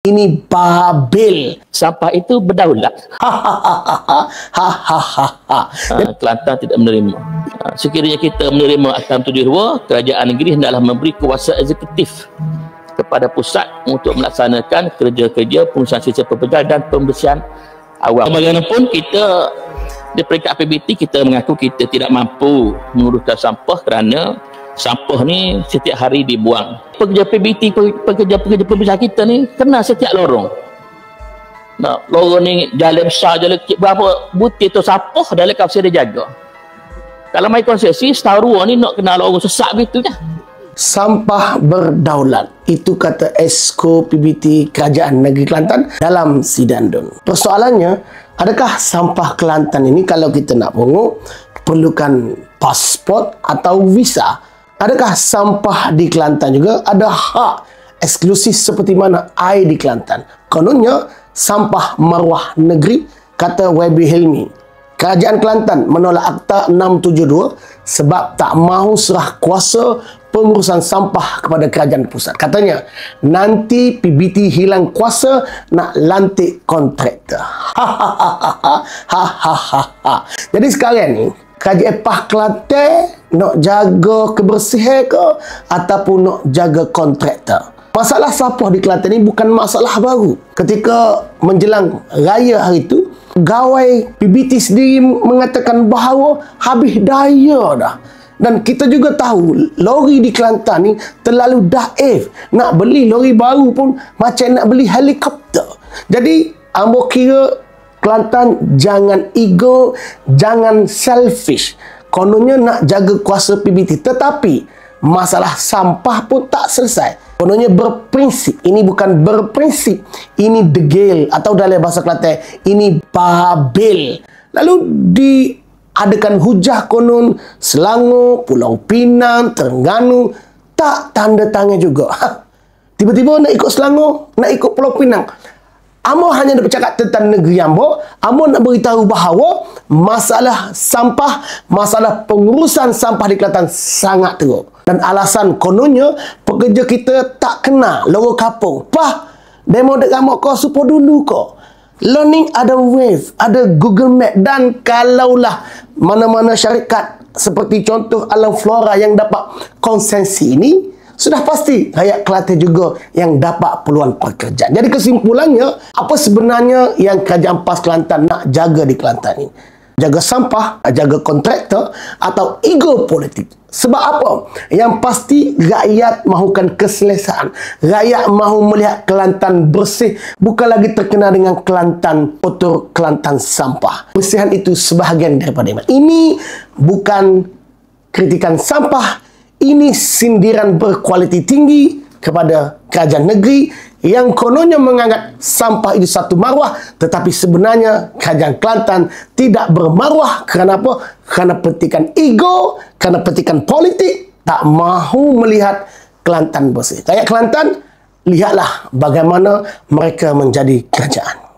Ini Babil. Sampah itu berdaulat. Kelantan tidak menerima. Sekiranya kita menerima Akta 72, kerajaan negeri hendaklah memberi kuasa eksekutif kepada pusat untuk melaksanakan kerja-kerja pengurusan sisa pekerjaan dan pembersihan awam. Bagaimanapun kita di peringkat APBT kita mengaku kita tidak mampu menguruskan sampah kerana sampah ni setiap hari dibuang. Pekerja PBT, pekerja pembersihan kita ni kena setiap lorong. Nah, lorong ni jalan besar, jalan kecil, berapa butir tu sampah dalam kawasan dia jaga. Kalau main konsesi, setahun dua ni nak kena lorong sesak begitu je. Sampah berdaulat. Itu kata Esko PBT Kerajaan Negeri Kelantan dalam sidang DUN. Persoalannya, adakah sampah Kelantan ini kalau kita nak pungut perlukan pasport atau visa? Adakah sampah di Kelantan juga ada hak eksklusif seperti mana air di Kelantan? Kononnya, sampah maruah negeri, kata Webi Hilmi. Kerajaan Kelantan menolak Akta 672 sebab tak mahu serah kuasa pengurusan sampah kepada kerajaan pusat. Katanya, nanti PBT hilang kuasa nak lantik kontraktor. Jadi sekarang ni, Kerajaan Epah Kelantan nak jaga kebersihan ke ataupun nak jaga kontraktor. Masalah sampah di Kelantan ni bukan masalah baru. Ketika menjelang raya hari itu, pegawai PBT sendiri mengatakan bahawa habis daya dah. Dan kita juga tahu lori di Kelantan ni terlalu daif. Nak beli lori baru pun macam nak beli helikopter. Jadi ambo kira Kelantan jangan ego, jangan selfish. Kononnya nak jaga kuasa PBT, tetapi masalah sampah pun tak selesai. Kononnya berprinsip. Ini bukan berprinsip, ini degil, atau dalam bahasa Kelantan ini Babil. Lalu diadakan hujah konon Selangor, Pulau Pinang, Terengganu tak tanda tangan juga. Tiba-tiba nak ikut Selangor, nak ikut Pulau Pinang. Amo hanya nak bercakap tentang negeri Ambo. Amo nak beritahu bahawa masalah sampah, masalah pengurusan sampah di Kelantan sangat teruk. Dan alasan kononnya, pekerja kita tak kena lorong kapung. Pah, demo dek ramok kau supo dulu kau. Learning ada Wave, ada Google Map. Dan kalaulah mana-mana syarikat seperti contoh Alam Flora yang dapat konsensi ini, sudah pasti rakyat Kelantan juga yang dapat peluang pekerjaan. Jadi kesimpulannya, apa sebenarnya yang Kerajaan PAS Kelantan nak jaga di Kelantan ini? Jaga sampah, jaga kontraktor, atau ego politik? Sebab apa? Yang pasti rakyat mahukan keselesaan. Rakyat mahu melihat Kelantan bersih, bukan lagi terkenal dengan Kelantan kotor, Kelantan sampah. Bersihan itu sebahagian daripada iman. Ini bukan kritikan sampah, ini sindiran berkualiti tinggi kepada kerajaan negeri yang kononnya menganggap sampah itu satu maruah, tetapi sebenarnya kerajaan Kelantan tidak bermaruah. Kerana apa? Kerana petikan ego, kerana petikan politik, tak mahu melihat Kelantan bersih. Rakyat Kelantan, lihatlah bagaimana mereka menjadi kerajaan.